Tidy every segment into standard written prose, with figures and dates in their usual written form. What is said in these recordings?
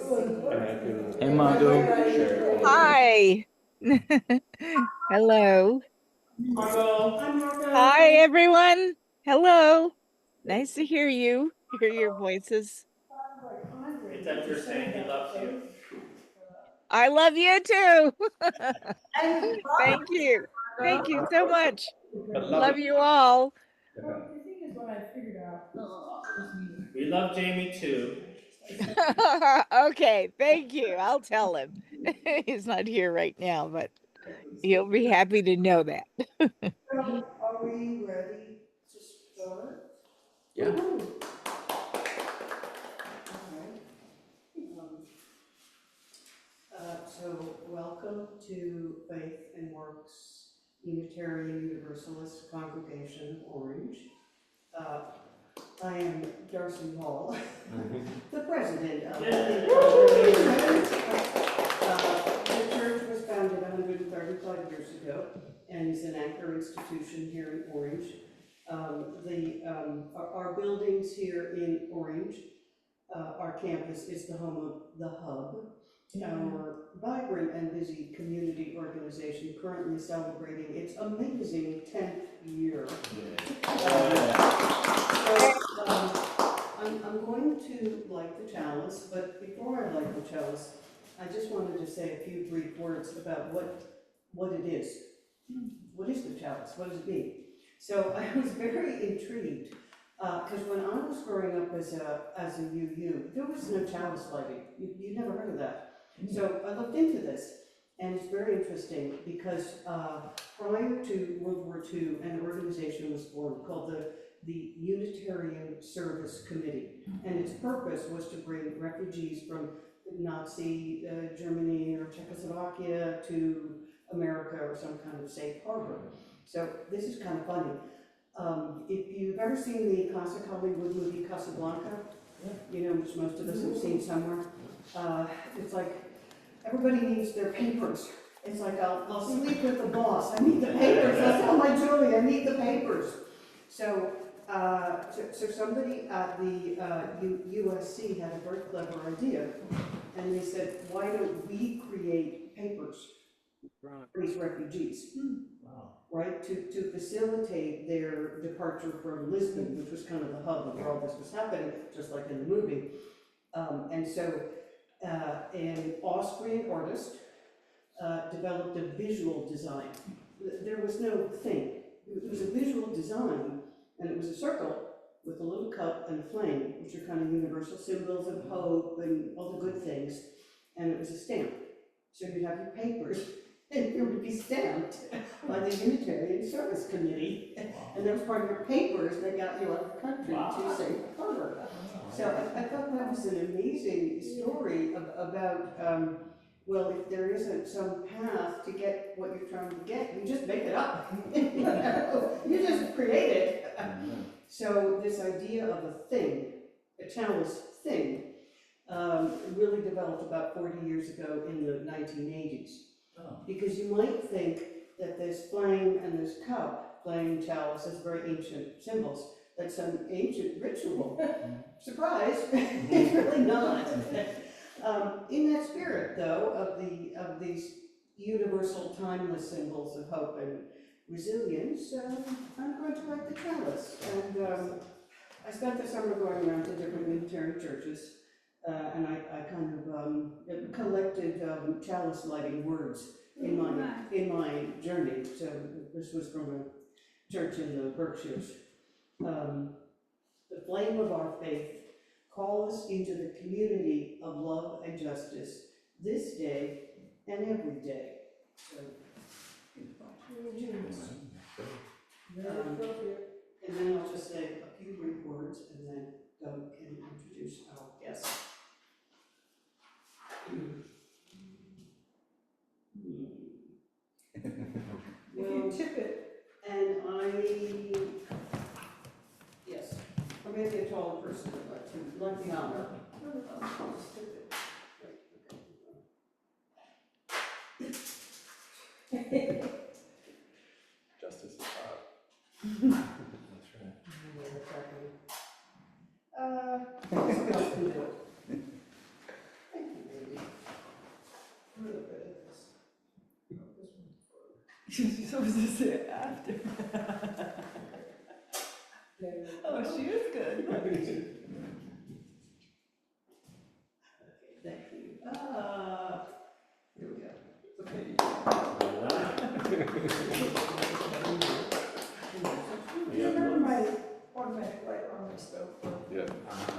Hey, Margot. Hi. Hello. Margot. Hi, Margot. Hi, everyone. Hello. Nice to hear you, hear your voices. It's Edgar saying he loves you. I love you too. Thank you. Thank you so much. Love you all. Well, the thing is, what I figured out was We love Jamie too. Okay, thank you. I'll tell him. He's not here right now, but he'll be happy to know that. Are we ready to start? Yeah. So welcome to Faith and Works Unitarian Universalist Congregation, Orange. I am Darcy Hall, the president of the congregation. The church was founded 135 years ago and is an anchor institution here in Orange. Our buildings here in Orange, our campus is the home of the Hub, our vibrant and busy community organization currently celebrating its amazing 10th year. I'm going to light the chalice, but before I light the chalice, I just wanted to say a few brief words about what it is. What is the chalice? What does it mean? So I was very intrigued because when I was growing up as a UU, there was no chalice lighting. You never heard of that. So I looked into this, and it's very interesting because prior to World War II, an organization was formed called the Unitarian Service Committee, and its purpose was to bring refugees from Nazi Germany or Czechoslovakia to America or some kind of safe harbor. So this is kind of funny. If you've ever seen the classic Hollywood movie Casablanca, you know, which most of us have seen somewhere, it's like everybody needs their papers. It's like, I'll sleep with the boss. I need the papers. I'll sell my jewelry. I need the papers. So somebody at the USC had a very clever idea, and they said, why don't we create papers for these refugees, right, to facilitate their departure from Lisbon, which was kind of the hub of where all this was happening, just like in the movie. And so an Austrian artist developed a visual design. There was no thing. It was a visual design, and it was a circle with a little cup and a flame, which are kind of universal symbols of hope and all the good things. And it was a stamp. So you'd have your papers, and it would be stamped by the Unitarian Service Committee. And that was part of your papers that got you out of the country to safe harbor. So I thought that was an amazing story about well, if there isn't some path to get what you're trying to get, you just make it up. You just create it. So this idea of a thing, a chalice thing, really developed about 40 years ago in the 1980s. Because you might think that this flame and this cup, flame, chalice, is very ancient symbols. That's some ancient ritual. Surprise, it's really not. In that spirit, though, of these universal, timeless symbols of hope and resilience, I'm going to light the chalice. And I spent the summer going around to different Unitarian churches, and I kind of collected chalice lighting words in my journey. So this was from a church in the Berkshires. The flame of our faith call us into the community of love and justice this day and every day. So, and then I'll just say a few brief words, and then Doug can introduce our guest. Well, tip it. And yes, or maybe a taller person would like the honor. I'll just tip it. Right, okay. Justice is hard. That's right. Someone else can do it. Thank you. supposed to say after. Oh, she is good. Thank you. Here we go. Okay. Yeah. Remember my automatic light on my stove? Yeah.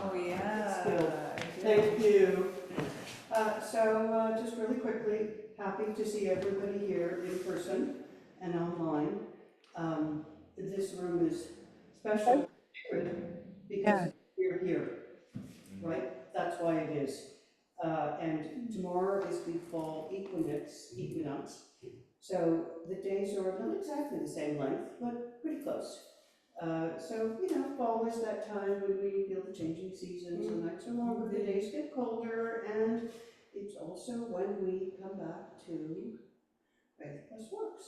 Oh, yeah. Thank you. So just really quickly, happy to see everybody here in person and online. This room is special because we're here, right? That's why it is. And tomorrow is the fall equinox. So the days are not exactly the same length, but pretty close. So, fall is that time when we feel the changing seasons, the nights are longer, the days get colder, and it's also when we come back to Faith Plus Works.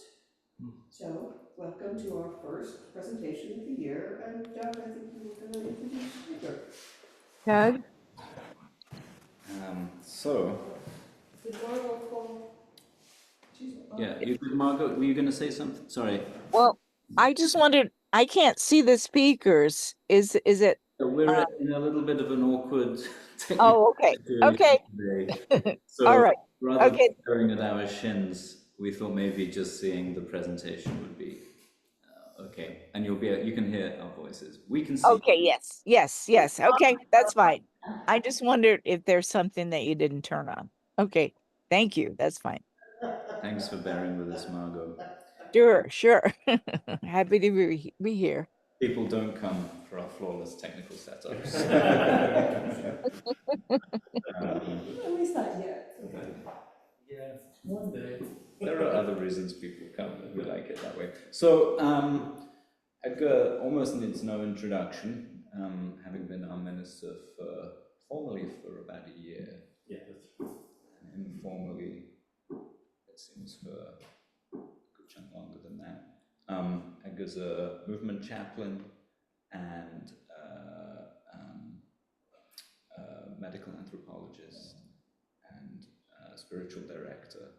So, welcome to our first presentation of the year, and Doug, I think you were going to introduce Edgar. Doug? So, Did Margot call? yeah, Margot, were you going to say something? Sorry. Well, I just wondered, I can't see the speakers. Is it? We're in a little bit of an awkward Oh, okay. Okay. today. So, All right. rather Okay. than staring at our shins, we thought maybe just seeing the presentation would be okay. And you can hear our voices. We can see. Okay. Yes. Okay. That's fine. I just wondered if there's something that you didn't turn on. Okay. Thank you. That's fine. Thanks for bearing with us, Margot. Sure. Happy to be here. People don't come for our flawless technical setups. At least not yet. Yeah, one day. There are other reasons people come, and we like it that way. So, Edgar almost needs no introduction, having been our minister formally for about a year, Yeah, that's true. and informally, it seems for a good chunk longer than that. Edgar's a movement chaplain and medical anthropologist and spiritual director,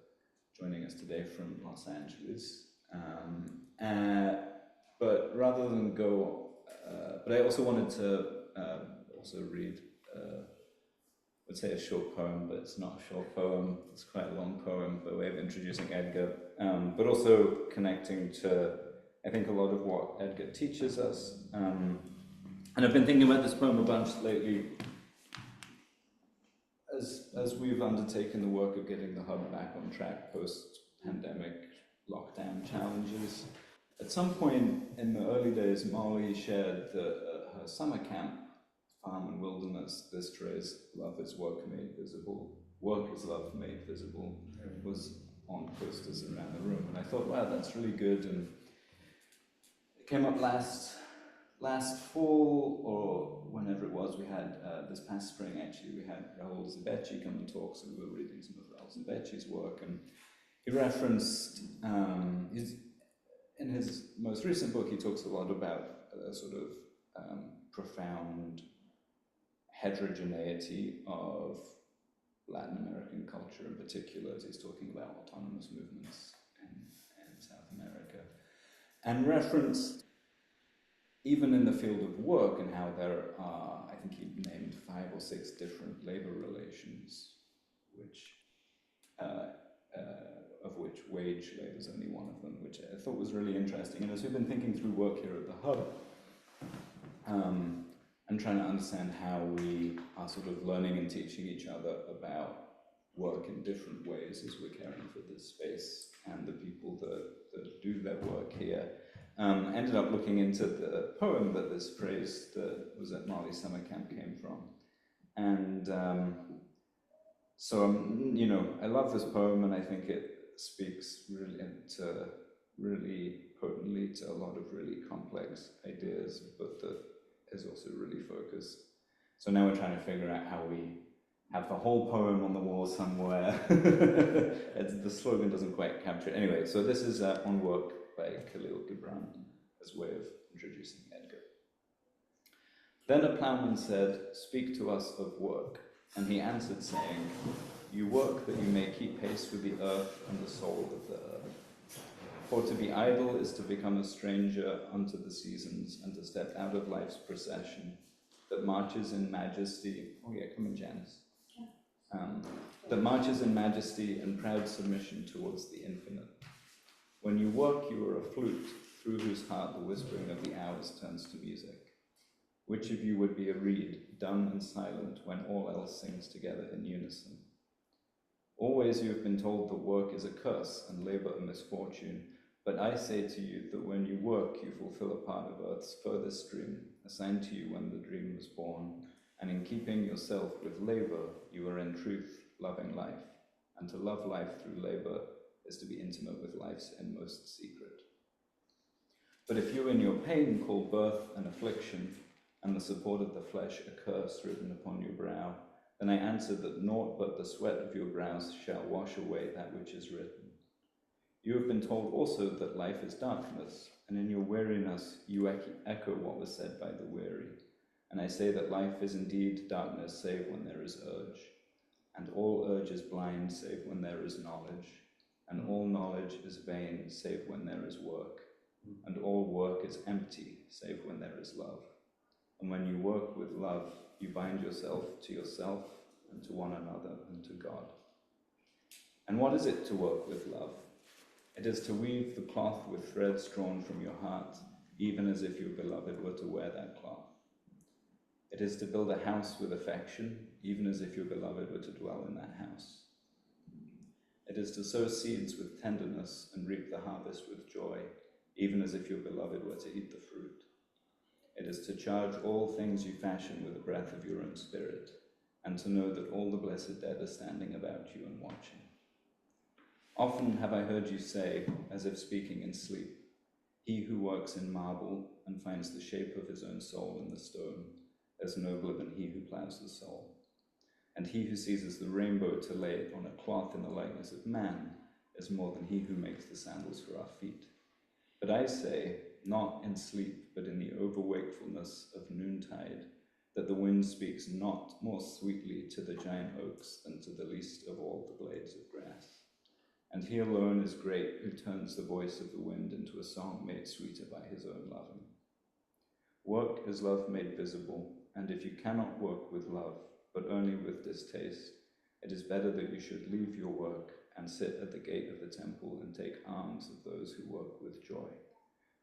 joining us today from Los Angeles. But rather than go, but I also wanted to also read, I would say a short poem, but it's not a short poem, it's quite a long poem by way of introducing Edgar, but also connecting to, I think, a lot of what Edgar teaches us. And I've been thinking about this poem a bunch lately, as we've undertaken the work of getting the hub back on track post-pandemic lockdown challenges. At some point in the early days, Molly shared that at her summer camp, Farm and Wilderness, this phrase, love is work made visible, work is love made visible, was on posters around the room. And I thought, wow, that's really good. And it came up last fall, or whenever it was, we had, this past spring actually, we had Raul Zibecci come and talk, so we were reading some of Raul Zibecci's work, and he referenced, in his most recent book, he talks a lot about a sort of profound heterogeneity of Latin American culture in particular, as he's talking about autonomous movements in South America, and referenced even in the field of work and how there are, I think he named 5 or 6 different labor relations, which of which wage labor is only one of them, which I thought was really interesting. And as we've been thinking through work here at the Hub, and trying to understand how we are sort of learning and teaching each other about work in different ways as we're caring for this space and the people that do their work here, ended up looking into the poem that this phrase that was at Mali's summer camp came from. And so, I love this poem, and I think it speaks really potently to a lot of really complex ideas, but that is also really focused. So now we're trying to figure out how we have the whole poem on the wall somewhere. The slogan doesn't quite capture it. Anyway, so this is On Work by Khalil Gibran, as a way of introducing Edgar. Then a ploughman said, "Speak to us of work." And he answered, saying, "You work that you may keep pace with the earth and the soul of the earth. For to be idle is to become a stranger unto the seasons, and to step out of life's procession that marches in majesty. Oh yeah, come in, Janice. That marches in majesty and proud submission towards the infinite. When you work, you are a flute, through whose heart the whispering of the hours turns to music. Which of you would be a reed, dumb and silent, when all else sings together in unison? Always you have been told that work is a curse and labor a misfortune, but I say to you that when you work, you fulfill a part of earth's furthest dream, assigned to you when the dream was born, and in keeping yourself with labor, you are in truth loving life, and to love life through labor is to be intimate with life's inmost secret. But if you in your pain call birth an affliction, and the support of the flesh a curse written upon your brow, then I answer that naught but the sweat of your brows shall wash away that which is written. You have been told also that life is darkness, and in your weariness you echo what was said by the weary. And I say that life is indeed darkness save when there is urge, and all urge is blind save when there is knowledge, and all knowledge is vain save when there is work, and all work is empty save when there is love. And when you work with love, you bind yourself to yourself and to one another and to God. And what is it to work with love? It is to weave the cloth with threads drawn from your heart, even as if your beloved were to wear that cloth. It is to build a house with affection, even as if your beloved were to dwell in that house. It is to sow seeds with tenderness and reap the harvest with joy, even as if your beloved were to eat the fruit. It is to charge all things you fashion with the breath of your own spirit, and to know that all the blessed dead are standing about you and watching. Often have I heard you say, as if speaking in sleep, he who works in marble and finds the shape of his own soul in the stone is nobler than he who plows the soul. And he who seizes the rainbow to lay it on a cloth in the likeness of man is more than he who makes the sandals for our feet. But I say, not in sleep, but in the overwakefulness of noontide, that the wind speaks not more sweetly to the giant oaks than to the least of all the blades of grass. And he alone is great who turns the voice of the wind into a song made sweeter by his own loving. Work is love made visible, and if you cannot work with love, but only with distaste, it is better that you should leave your work and sit at the gate of the temple and take alms of those who work with joy.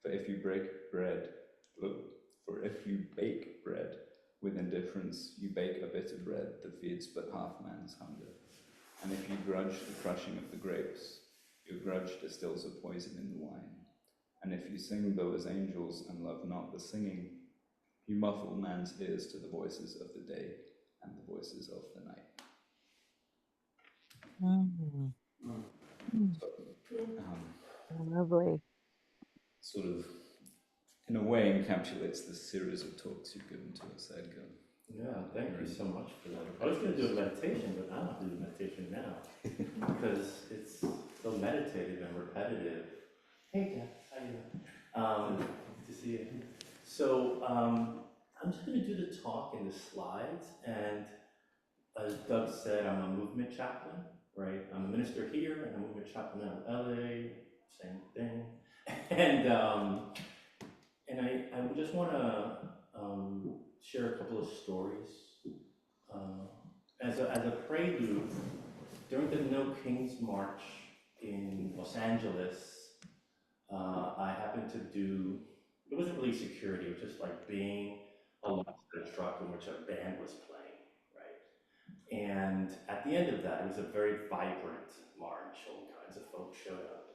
For if you bake bread with indifference, you bake a bitter bread that feeds but half man's hunger. And if you grudge the crushing of the grapes, your grudge distills a poison in the wine. And if you sing though as angels and love not the singing, you muffle man's ears to the voices of the day and the voices of the night. So, Lovely. sort of, in a way, encapsulates this series of talks you've given to us, Edgar. Yeah, thank you so much for that. I was going to do a meditation, but I don't have to do meditation now because it's so meditative and repetitive. Hey, Jeff, how you doing? Good to see you. So I'm just going to do the talk in the slides, and as Doug said, I'm a movement chaplain, right? I'm a minister here and a movement chaplain out of LA, same thing. And I just want to share a couple of stories. As a prelude, during the No Kings March in Los Angeles, I happened to do, it wasn't really security, it was just like being along the truck in which a band was playing, right? And at the end of that, it was a very vibrant march, all kinds of folks showed up.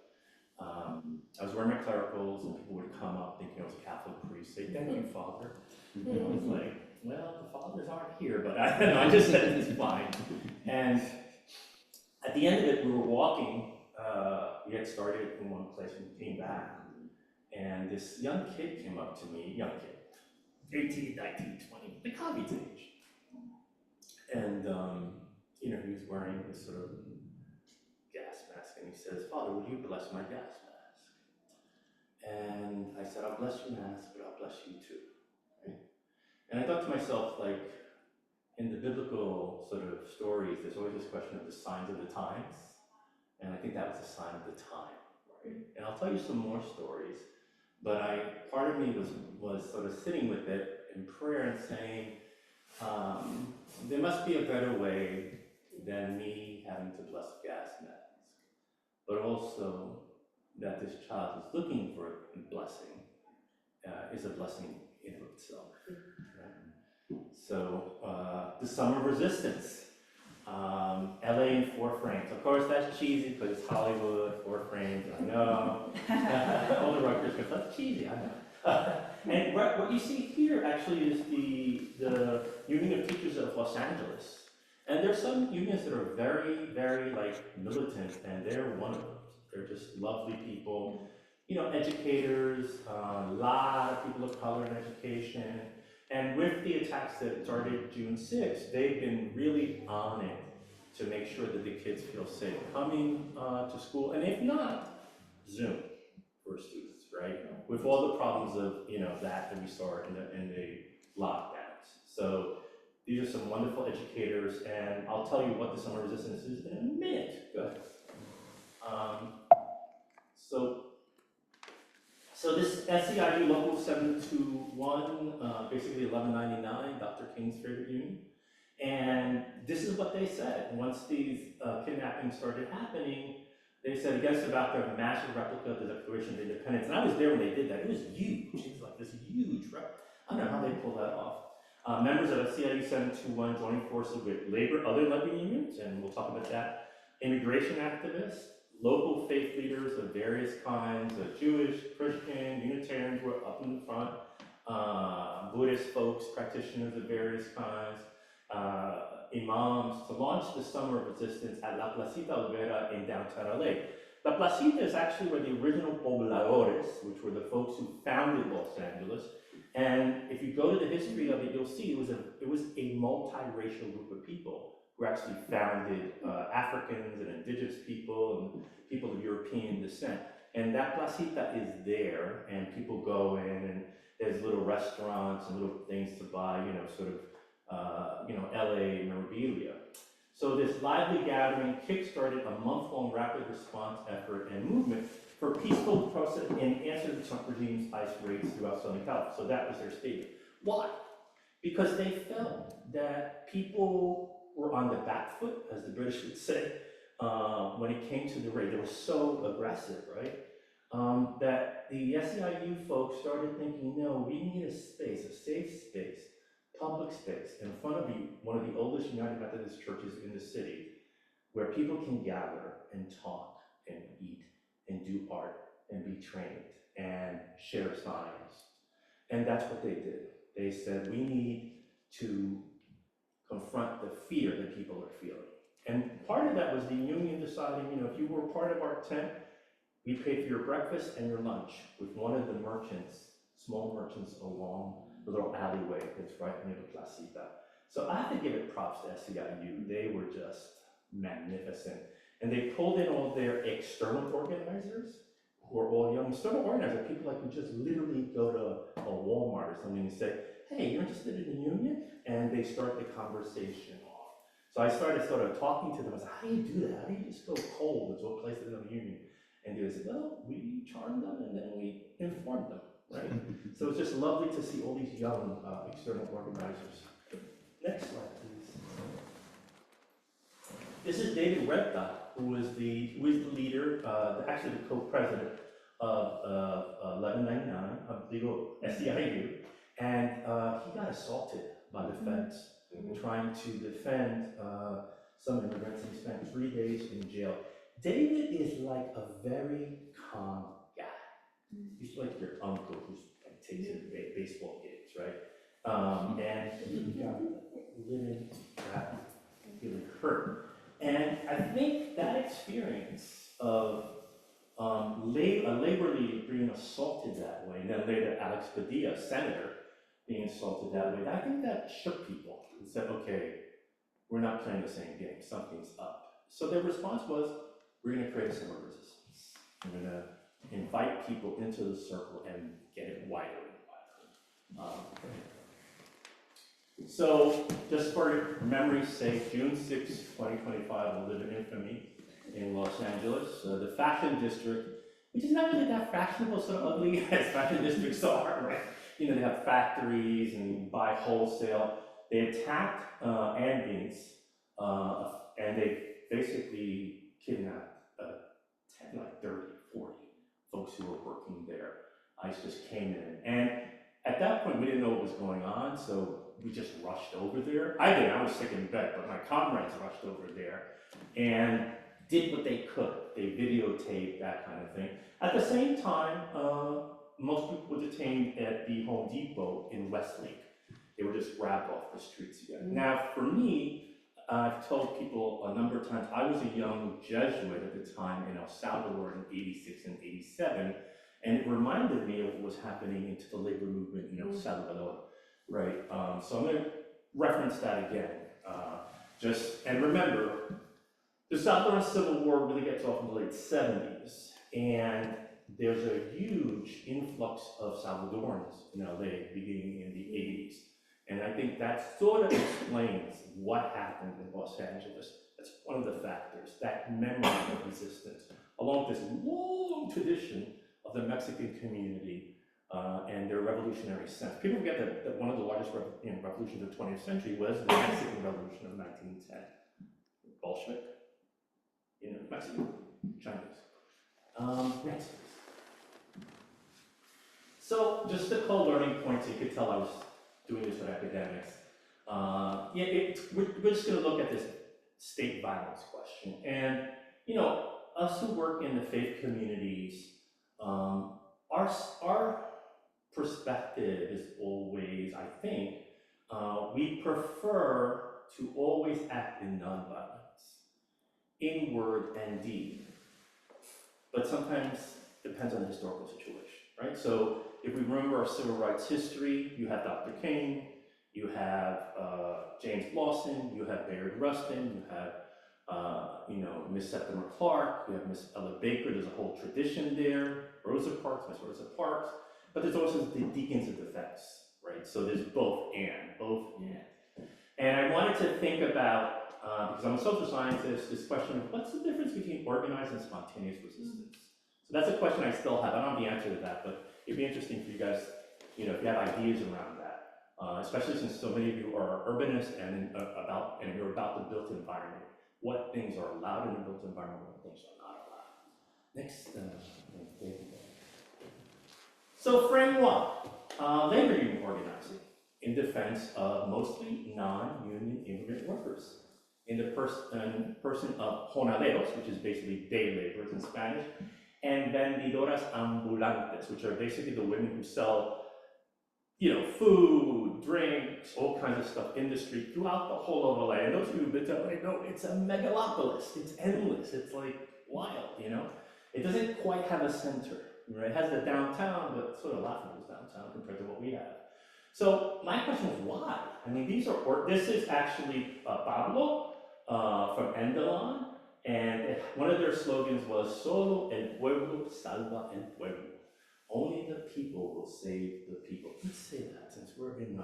I was wearing my clericals, and people would come up thinking I was a Catholic priest, say, "Thank you, Father." And I was like, well, the fathers aren't here, but I just said it's fine. And at the end of it, we were walking. We had started in one place and we came back. And this young kid came up to me, 18, 19, 20, the college age. And, he was wearing this sort of gas mask. And he says, "Father, would you bless my gas mask?" And I said, "I'll bless your mask, but I'll bless you too." Right? And I thought to myself, like, in the biblical sort of stories, there's always this question of the signs of the times. And I think that was a sign of the time, right? And I'll tell you some more stories, but part of me was sort of sitting with it in prayer and saying, there must be a better way than me having to bless a gas mask, but also that this child is looking for a blessing is a blessing in of itself. Right? So the summer of resistance, LA in 4 frames. Of course, that's cheesy because it's Hollywood, 4 frames. I know. All the Rutgers go, that's cheesy. I know. And what you see here actually is the Union of Teachers of Los Angeles. And there's some unions that are very, very like militant, and they're one of them. They're just lovely people, you know, educators, a lot of people of color in education. And with the attacks that started June 6th, they've been really on it to make sure that the kids feel safe coming to school. And if not, Zoom for students, right? With all the problems of, you know, that we saw in the lockdowns. So these are some wonderful educators, and I'll tell you what the summer resistance is in a minute. Go ahead. So this SEIU Local 721, basically 1199, Dr. King's favorite union. And this is what they said. Once these kidnappings started happening, they said against about their massive replica of the Declaration of Independence. And I was there when they did that. It was huge. It was like this huge I don't know how they pulled that off. Members of SEIU 721 joined forces with other labor unions, and we'll talk about that, immigration activists, local faith leaders of various kinds, Jewish, Christian, Unitarians were up in the front, Buddhist folks, practitioners of various kinds, imams, to launch the summer of resistance at La Placita Olvera in downtown LA. La Placita is actually where the original pobladores, which were the folks who founded Los Angeles, and if you go to the history of it, you'll see it was a multiracial group of people who actually founded Africans and indigenous people and people of European descent. And that placita is there, and people go in, and there's little restaurants and little things to buy, you know, sort of, you know, LA memorabilia. So this lively gathering kickstarted a month-long rapid response effort and movement for peaceful process in answer to Trump regime's ICE raids throughout Southern California. So that was their statement. Why? Because they felt that people were on the back foot, as the British would say, when it came to the raid. They were so aggressive, right? That the SEIU folks started thinking, no, we need a space, a safe space, public space, in front of one of the oldest United Methodist churches in the city, where people can gather and talk and eat and do art and be trained and share science. And that's what they did. They said, we need to confront the fear that people are feeling. And part of that was the union deciding, you know, if you were part of our tent, we paid for your breakfast and your lunch with one of the merchants, small merchants along the little alleyway that's right near the Placita. So I have to give it props to SEIU. They were just magnificent. And they pulled in all their external organizers, who are all young. External organizers, people like who just literally go to a Walmart or something and say, hey, you're interested in the union? And they start the conversation off. So I started sort of talking to them. I said, how do you do that? How do you just go cold into a place that's not a union? And they said, well, we charmed them and then we informed them, right? So it's just lovely to see all these young external organizers. Next slide, please. This is David Rev Dr, who is the leader, actually the co-president of 1199 of legal SEIU, and he got assaulted by the feds trying to defend some immigrants, and he spent 3 days in jail. David is like a very calm guy. He's like your uncle who takes his baseball games, right? And he got living really hurt. And I think that experience of a labor leader being assaulted that way, and then later Alex Padilla, senator, being assaulted that way, I think that shook people and said, okay, we're not playing the same game, something's up. So their response was, we're gonna create a summer resistance. We're gonna invite people into the circle and get it wider and wider. So just for memory's sake, June 6, 2025 will live in infamy in Los Angeles. The fashion district which is not really that fashionable, so ugly as fashion districts are, right? You know, they have factories and buy wholesale. They attacked Andeans, and they basically kidnapped 10, like 30, 40 folks who were working there. ICE just came in, and at that point we didn't know what was going on, so we just rushed over there. I did, I was sick in bed, but my comrades rushed over there and did what they could. They videotaped, that kind of thing. At the same time, most people were detained at the Home Depot in Westlake. They were just grabbed off the streets again. Now, for me, I've told people a number of times, I was a young Jesuit at the time in El Salvador in '86 and '87, and it reminded me of what was happening into the labor movement in El Salvador, right? So I'm gonna reference that again. And remember, the Salvadoran Civil War really gets off in the late '70s, and there's a huge influx of Salvadorans in LA beginning in the '80s. And I think that sort of explains what happened in Los Angeles. That's one of the factors, that memory of resistance, along with this long tradition of the Mexican community and their revolutionary sense. People forget that one of the largest revolutions of the 20th century was the Mexican Revolution of 1910. Bolshevik, Mexican, Chinese. Next. So just a couple learning points, you could tell I was doing this with academics. We're just going to look at this state violence question. And, us who work in the faith communities, our perspective is always, I think, we prefer to always act in nonviolence, in word and deed. But sometimes it depends on the historical situation, right? So if we remember our civil rights history, you have Dr. King, you have James Lawson, you have Bayard Rustin, you have Miss Septimer Clark, you have Miss Ella Baker. There's a whole tradition there. Rosa Parks, Miss Rosa Parks, but there's also the Deacons of Defense, right? So there's both and. And I wanted to think about, because I'm a social scientist, this question of what's the difference between organized and spontaneous resistance? So that's a question I still have. I don't have the answer to that, but it'd be interesting for you guys, if you have ideas around that, especially since so many of you are urbanists and you're about the built environment. What things are allowed in a built environment, what things are not allowed. Next, so frame one, labor union organizing in defense of mostly non-union immigrant workers. In the person of jornaleros, which is basically day laborers in Spanish, and vendedoras ambulantes, which are basically the women who sell, food, drinks, all kinds of stuff in the street throughout the whole of LA. And those of you who've been to LA know it's a megalopolis. It's endless. It's like wild, It doesn't quite have a center, right? It has the downtown, but sort of laughable downtown compared to what we have. So my question is why? I mean, this is actually Pablo from Endelon, and one of their slogans was "Solo el pueblo salva el pueblo." Only the people will save the people. Let's say that since we're in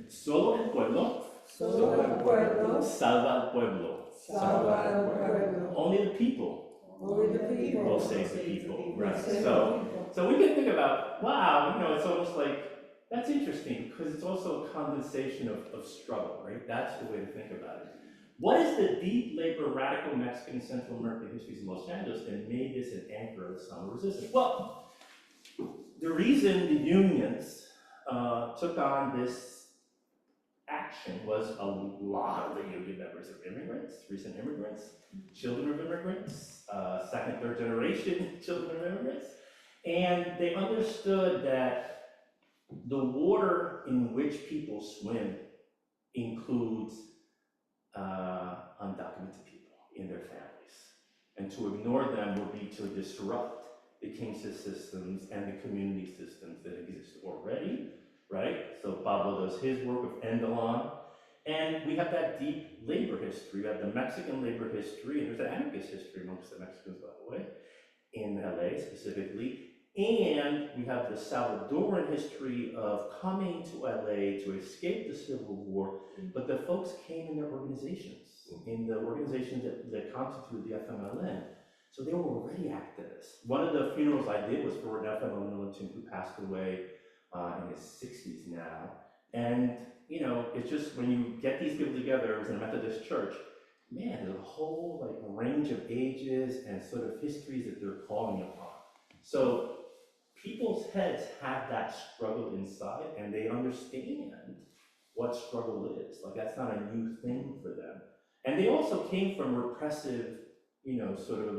Solo el pueblo salva el pueblo. Only the people will save the people. Right. So we can think about, wow, it's almost like, that's interesting because it's also a condensation of struggle, right? That's the way to think about it. What is the deep labor, radical Mexican and Central American histories in Los Angeles that made this an anchor of the summer resistance? Well, the reason the unions took on this action was a lot of the union members are immigrants, recent immigrants, children of immigrants, second, third generation children of immigrants, and they understood that the water in which people swim includes undocumented people in their families. And to ignore them would be to disrupt the kingship systems and the community systems that exist already, right? So Pablo does his work with Endelon. And we have that deep labor history. We have the Mexican labor history, and there's an anarchist history amongst the Mexicans, by the way, in LA specifically. And we have the Salvadoran history of coming to LA to escape the Civil War, but the folks came in their organizations, in the organizations that constituted the FMLN. So they were already activists. One of the funerals I did was for a fellow militant who passed away in his 60s now. And, you know, it's just when you get these people together, it was in a Methodist church, man, there's a whole like range of ages and sort of histories that they're calling upon. So people's heads have that struggle inside, and they understand what struggle is. Like, that's not a new thing for them. And they also came from repressive, you know, sort of,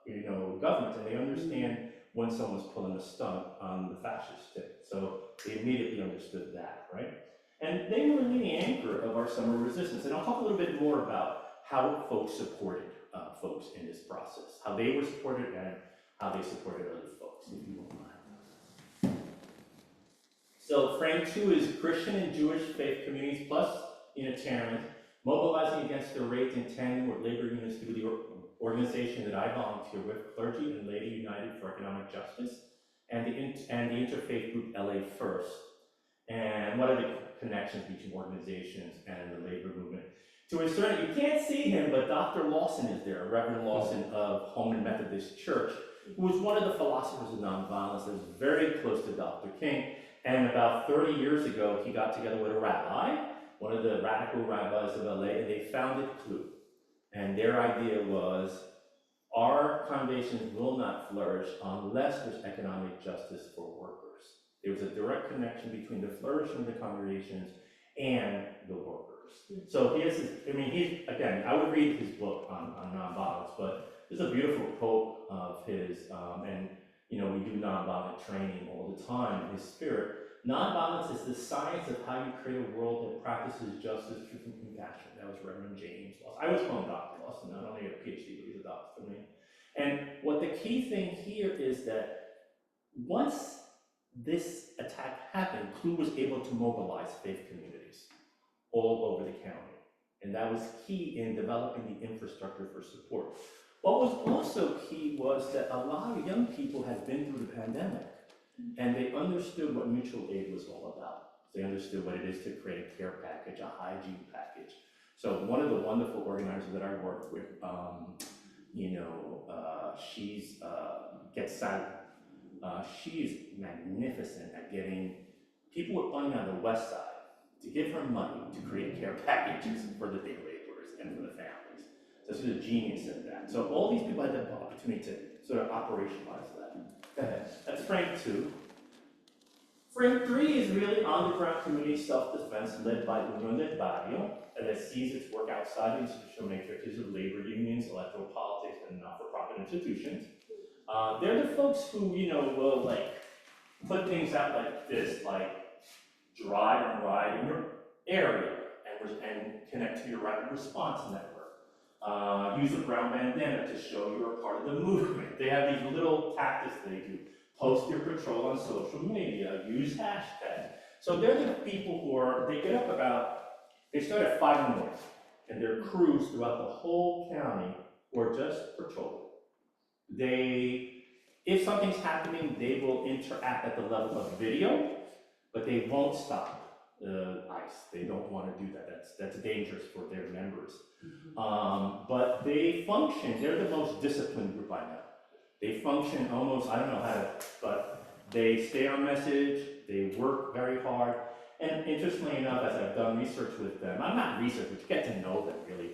you know, governments, and they understand when someone's pulling a stunt on the fascist stick. So they immediately understood that, right? And they were really the anchor of our summer resistance. And I'll talk a little bit more about how folks supported folks in this process, how they were supported and how they supported other folks, if you don't mind. So frame 2 is Christian and Jewish faith communities plus Unitarians mobilizing against the raids in tandem with labor unions through the organization that I volunteer with, Clergy and Laity United for Economic Justice, and the interfaith group LA First. And what are the connections between organizations and the labor movement? To a certain, you can't see him, but Dr. Lawson is there, Reverend Lawson of Holman Methodist Church, who was one of the philosophers of nonviolence that was very close to Dr. King. And about 30 years ago, he got together with a rabbi, one of the radical rabbis of LA, and they founded CLU. And their idea was, our congregations will not flourish unless there's economic justice for workers. There was a direct connection between the flourishing of the congregations and the workers. So he has this, I mean, he's, again, I would read his book on nonviolence, but there's a beautiful quote of his, and you know, we do nonviolent training all the time in his spirit. Nonviolence is the science of how you create a world that practices justice, truth, and compassion. That was Reverend James Lawson. I was calling Dr. Lawson, not only a PhD, but he's a doctor for me. And what the key thing here is that once this attack happened, CLU was able to mobilize faith communities all over the county. And that was key in developing the infrastructure for support. What was also key was that a lot of young people had been through the pandemic, and they understood what mutual aid was all about. They understood what it is to create a care package, a hygiene package. So one of the wonderful organizers that I work with, you know, she's gets silent. She's magnificent at getting people with money on the west side to give her money to create care packages for the day laborers and for the families. So she's a genius at that. So all these people had the opportunity to sort of operationalize that. Go ahead. That's frame 2. Frame 3 is really on-the-ground community self-defense led by Unión del Barrio, and that sees its work outside the institutional matrices of labor unions, electoral politics, and not-for-profit institutions. They're the folks who, you know, will like put things out like this, like drive and ride in your area and connect to your rapid response network. Use a brown bandana to show you're a part of the movement. They have these little tactics they do. Post your patrol on social media, use hashtags. So they're the people who are, they get up they start at 5 in the morning, and their crews throughout the whole county who are just patrolling. If something's happening, they will interact at the level of video, but they won't stop the ICE. They don't want to do that. That's dangerous for their members. But they function, they're the most disciplined group I know. They function almost, I don't know how to, but they stay on message, they work very hard. And interestingly enough, as I've done research with them, I'm not research, but you get to know them really.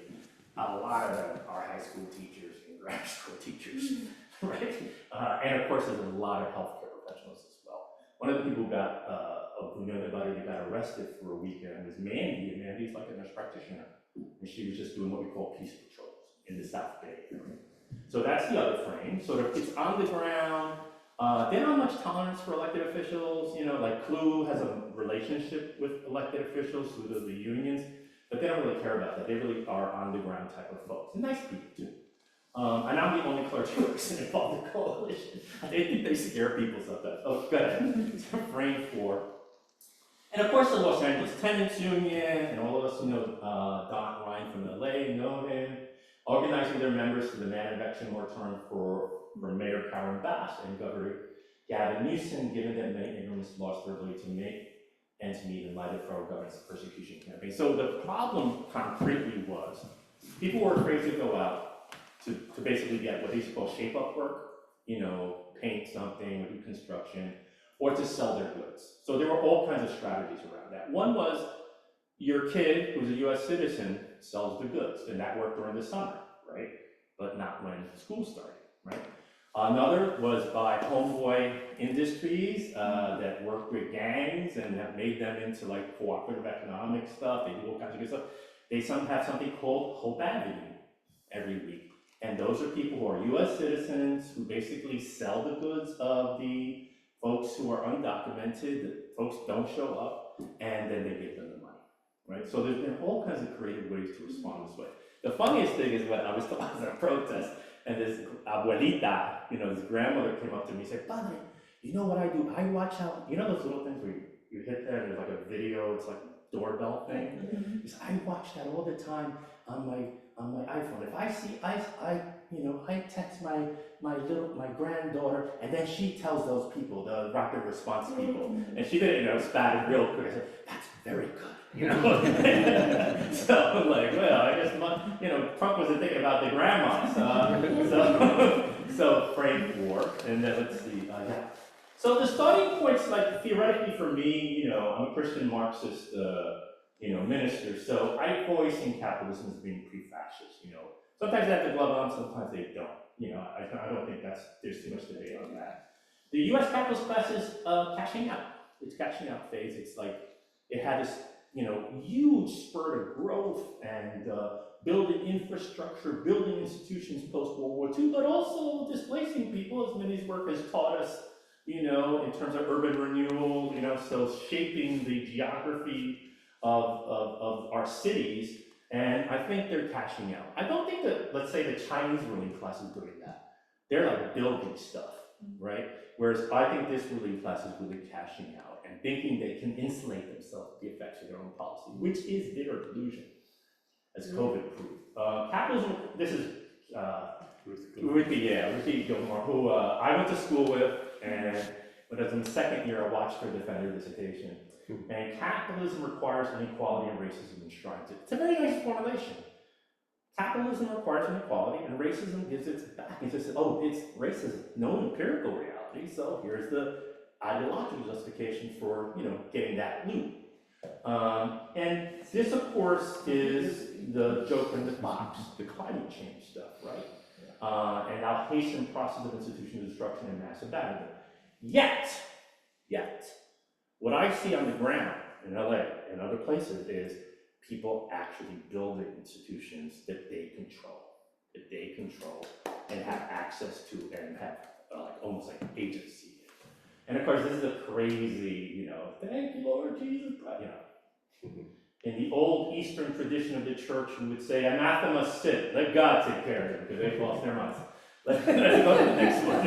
A lot of them are high school teachers and grad school teachers, right? And of course, there's a lot of healthcare professionals as well. One of the people who know about it, got arrested for a weekend was Mandy, and Mandy's like a nurse practitioner. And she was just doing what we call peace patrols in the South Bay area. So that's the other frame. Sort of, it's on the ground. They don't have much tolerance for elected officials. You know, like CLU has a relationship with elected officials through the unions, but they don't really care about that. They really are on the ground type of folks. And nice people too. And I'm the only clergy person involved in the coalition. They think they scare people sometimes. Oh, go ahead. Frame 4. And of course, the Los Angeles Tenants Union, and all of us who know Don Ryan from LA know him, organizing their members for the man eviction moratorium for Mayor Karen Bass and Governor Gavin Newsom, given that many immigrants lost their ability to make ends meet in light of federal government's persecution campaign. So the problem concretely was people were afraid to go out to basically get what they used to call shape-up work, you know, paint something or do construction, or to sell their goods. So there were all kinds of strategies around that. One was your kid, who's a US citizen, sells the goods, and that worked during the summer, right? But not when school started, right? Another was by homeboy industries that work with gangs and have made them into like cooperative economic stuff. They do all kinds of good stuff. They have something called Hope Avenue every week. And those are people who are US citizens who basically sell the goods of the folks who are undocumented, the folks don't show up, and then they give them the money, right? So there's been all kinds of creative ways to respond this way. The funniest thing is when I was at a protest, and this abuelita, you know, this grandmother came up to me and said, "Padre, you know what I do? I watch out, you know those little things where you hit there and there's like a video, it's like a doorbell thing? She said, I watch that all the time on my iPhone. If I see, I text my granddaughter, and then she tells those people, the rapid response people, and she did it, spatted real quick. I said, that's very good, So I'm like, well, I guess, Trump wasn't thinking about the grandmas. So Frank War, and then let's see, yeah. So the starting points, like theoretically for me, I'm a Christian Marxist, minister, so I've always seen capitalism as being pre-fascist, Sometimes they have the glove on, sometimes they don't, I don't think there's too much debate on that. The US capitalist class is cashing out. It's cashing out phase. It's like, it had this, huge spurt of growth and building infrastructure, building institutions post-World War II, but also displacing people, as Minnie's work has taught us, in terms of urban renewal, so shaping the geography of our cities, and I think they're cashing out. I don't think that, let's say, the Chinese ruling class is doing that. They're like building stuff, right? Whereas I think this ruling class is really cashing out and thinking they can insulate themselves from the effects of their own policy, which is their delusion, as COVID proved. Capitalism, this is Ruthie Gilmore, who I went to school with, and when I was in the second year, I watched her defend her dissertation. And capitalism requires inequality and racism enshrined it. It's a very nice formulation. Capitalism requires inequality, and racism gives it back. It says, oh, it's racism, no empirical reality, so here's the ideological justification for, getting that loop. And this, of course, is the joke in the box, the climate change stuff, right? And our hasten process of institutional destruction and mass abandonment. Yet, what I see on the ground in LA and other places is people actually building institutions that they control and have access to and have almost like agency. And of course, this is a crazy, thank you, Lord Jesus, In the old Eastern tradition of the church, we would say, anathema sit, let God take care of it, because they've lost their minds. Let's go to the next one.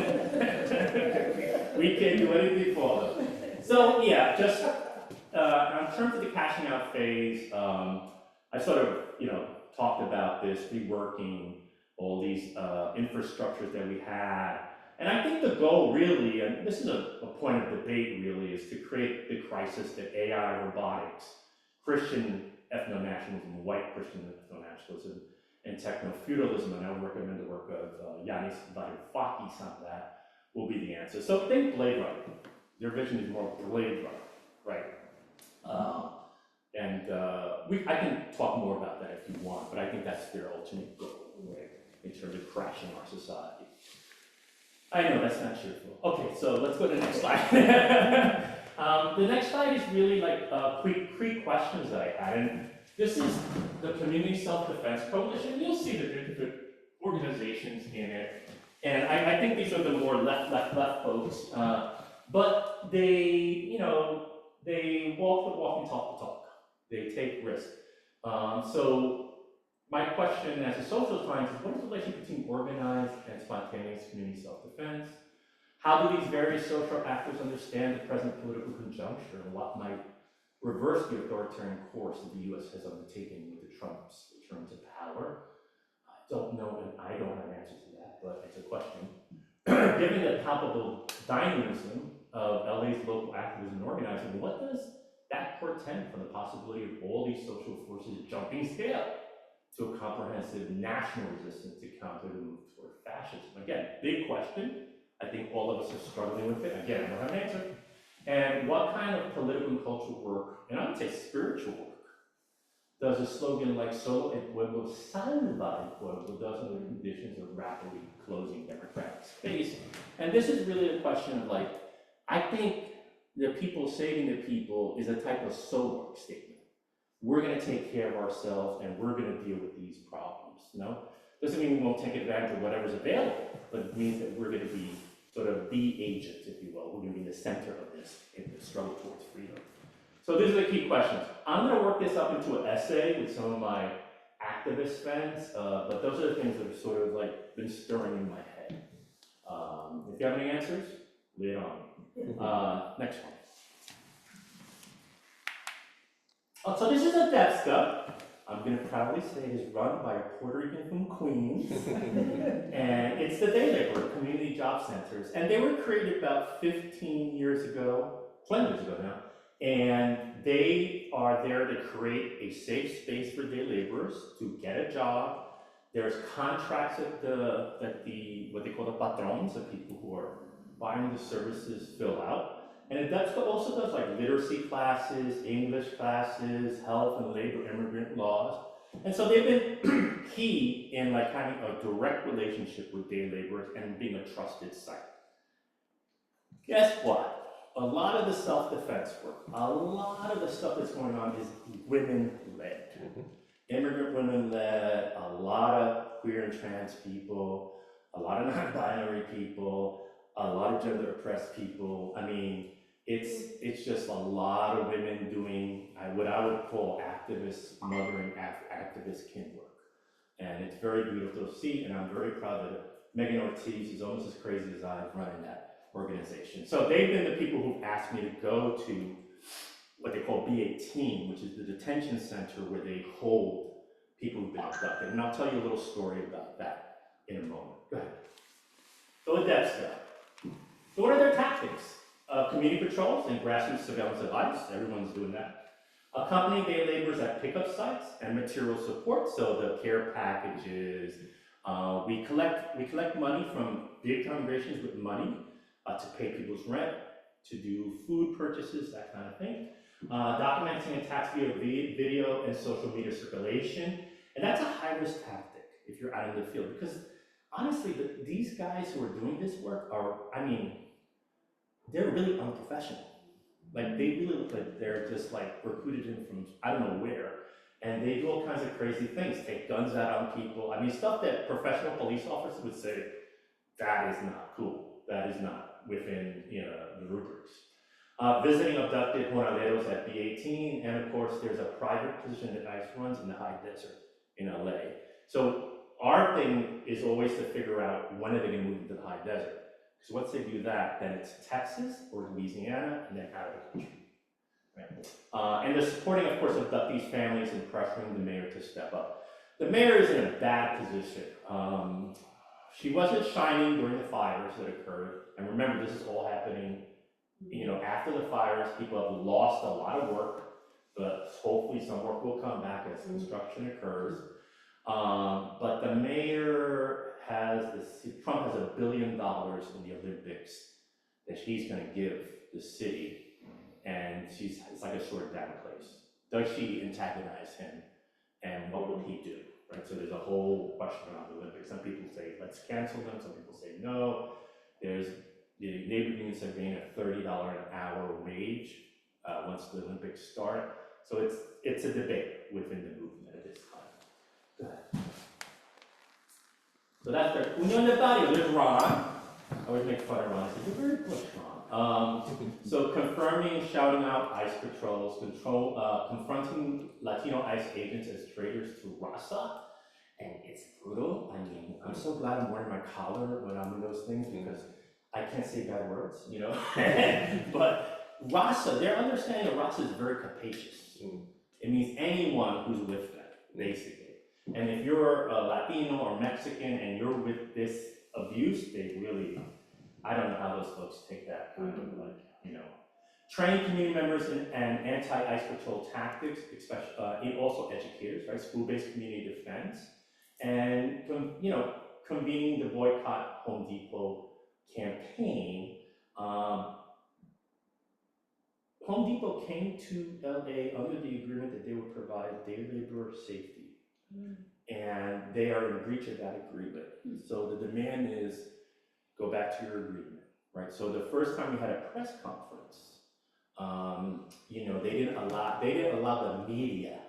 We can't do anything for them. So yeah, just in terms of the cashing out phase, I sort of, talked about this, reworking all these infrastructures that we had. And I think the goal really, and this is a point of debate really, is to create the crisis that AI, robotics, Christian ethno-nationalism, white Christian ethno-nationalism, and techno-feudalism, and I would recommend the work of Yanis Varoufakis on that, will be the answer. So think Blade Runner. Their vision is more Blade Runner, right? I can talk more about that if you want, but I think that's their ultimate goal, right? In terms of crashing our society. I know that's not cheerful. Okay, so let's go to the next slide. The next slide is really like quick questions that I had, and this is the Community Self-Defense Coalition. You'll see the different organizations in it, and I think these are the more left folks, but they, they walk the walk and talk the talk. They take risks. So my question as a social scientist is, what is the relationship between organized and spontaneous community self-defense? How do these various social actors understand the present political conjuncture, and what might reverse the authoritarian course that the US has undertaken with the Trump's return to power? I don't know, and I don't have an answer to that, but it's a question. Given the palpable dynamism of LA's local activism and organizing, what does that portend for the possibility of all these social forces jumping scale to a comprehensive national resistance to counter the move toward fascism? Again, big question. I think all of us are struggling with it. Again, I don't have an answer. And what kind of political and cultural work, and I would say spiritual work, does a slogan like "Solo el pueblo salva el pueblo" does under the conditions of rapidly closing democratic space? And this is really a question of like, I think the people saving the people is a type of solo statement. We're going to take care of ourselves and we're going to deal with these problems. Doesn't mean we won't take advantage of whatever's available, but it means that we're going to be sort of the agents, if you will. We're going to be the center of this in the struggle towards freedom. So these are the key questions. I'm going to work this up into an essay with some of my activist friends, but those are the things that have sort of like been stirring in my head. If you have any answers, lay it on. Next one. Oh, so this is a DEPSCA. I'm going to proudly say it is run by a Puerto Rican from Queens. And it's the day laborer, community job centers. And they were created about 15 years ago, 20 years ago now. And they are there to create a safe space for day laborers to get a job. There's contracts that the what they call the patrons, the people who are buying the services, fill out. And it also does like literacy classes, English classes, health and labor immigrant laws. And so they've been key in like having a direct relationship with day laborers and being a trusted site. Guess what? A lot of the self-defense work, a lot of the stuff that's going on is women-led. Immigrant women-led, a lot of queer and trans people, a lot of non-binary people, a lot of gender-oppressed people. I mean, it's just a lot of women doing what I would call activist mothering, activist kin work. And it's very beautiful to see, and I'm very proud that Megan Ortiz is almost as crazy as I running that organization. So they've been the people who've asked me to go to what they call B18, which is the detention center where they hold people who've been abducted. And I'll tell you a little story about that in a moment. Go ahead. So with that stuff. So what are their tactics? Community patrols and grassroots surveillance of ICE, everyone's doing that. Accompanying day laborers at pickup sites and material support, so the care packages. We collect money from big congregations with money to pay people's rent, to do food purchases, that kind of thing. Documenting attacks via video and social media circulation. And that's a high-risk tactic if you're out in the field, because honestly, these guys who are doing this work are, I mean, they're really unprofessional. Like, they really look like they're just like recruited in from, I don't know where, and they do all kinds of crazy things, take guns out on people. I mean, stuff that professional police officers would say, that is not cool. That is not within, the rubrics. Visiting abducted jornaleros at B18, and of course, there's a private position that ICE runs in the high desert in LA. So our thing is always to figure out when are they going to move into the high desert. Because once they do that, then it's Texas or Louisiana, and then out of the country. Right? And they're supporting, of course, abductees' families and pressuring the mayor to step up. The mayor is in a bad position. She wasn't shining during the fires that occurred. And remember, this is all happening, after the fires. People have lost a lot of work, but hopefully some work will come back as construction occurs. But the mayor Trump has $1 billion in the Olympics that he's going to give the city, and it's like a sword down place. Does she antagonize him, and what will he do? Right. So there's a whole question around the Olympics. Some people say let's cancel them. Some people say no. There's the labor unions are getting a $30 an hour wage once the Olympics start. So it's a debate within the movement at this time. Go ahead. So that's their Union de Barrio. There's Ron. I always make fun of Ron. I say, you're very push, Ron. So confirming, shouting out ICE patrols, confronting Latino ICE agents as traitors to Raza. And it's brutal. I mean, I'm so glad I'm wearing my collar when I'm in those things because I can't say bad words, But Raza, their understanding of Raza is very capacious. It means anyone who's with them, basically. And if you're a Latino or Mexican and you're with this abuse, they really, I don't know how those folks take that kind of train community members in anti-ICE patrol tactics, especially and also educators, right? School-based community defense, and convening the boycott Home Depot campaign. Home Depot came to LA under the agreement that they would provide day labor safety, and they are in breach of that agreement. So the demand is go back to your agreement, right? So the first time we had a press conference, they didn't allow the media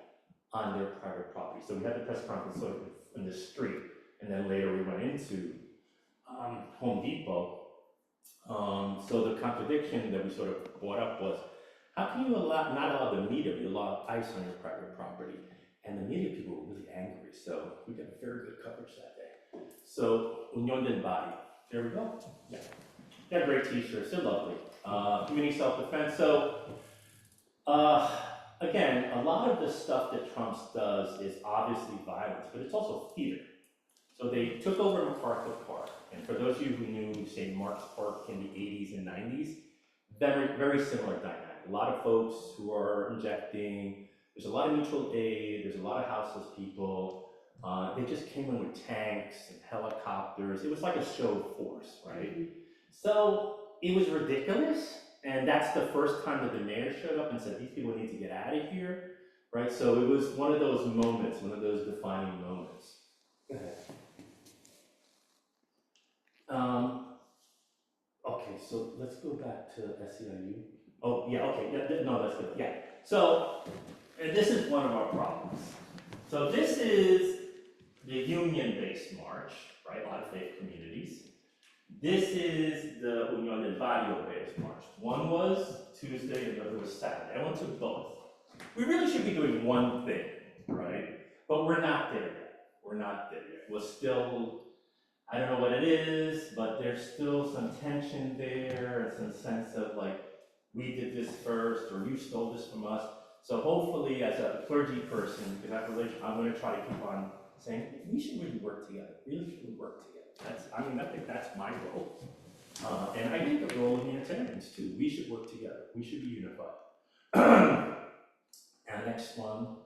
on their private property. So we had the press conference sort of in the street, and then later we went into Home Depot. So the contradiction that we sort of brought up was, how can you not allow the media, but you allow ICE on your private property? And the media people were really angry, so we got very good coverage that day. So Union del Body, there we go. Yeah, they're great t-shirts, they're lovely. Community self-defense. So again, a lot of the stuff that Trump does is obviously violence, but it's also theater. So they took over MacArthur Park, and for those of you who knew, say, Marx Park in the 80s and 90s, very, very similar dynamic. A lot of folks who are injecting, there's a lot of mutual aid, there's a lot of houseless people. They just came in with tanks and helicopters. It was like a show of force, right? So it was ridiculous, and that's the first time that the mayor showed up and said, these people need to get out of here, right? So it was one of those moments, one of those defining moments. Go ahead. Okay, so let's go back to SEIU. Oh, yeah, okay, yeah, no, that's good, yeah. So, and this is one of our problems. So this is the union-based march, right, a lot of faith communities. This is the Union del Barrio-based march. One was Tuesday and the other was Saturday. I went to both. We really should be doing one thing, right? But we're not there yet. We're not there yet. We're still, I don't know what it is, but there's still some tension there, and some sense of like, we did this first, or you stole this from us. So hopefully, as a clergy person, in that relation, I'm going to try to keep on saying, we should really work together. Really should work together. I think that's my role. And I think the role of Unitarians too. We should work together. We should be unified. And next one.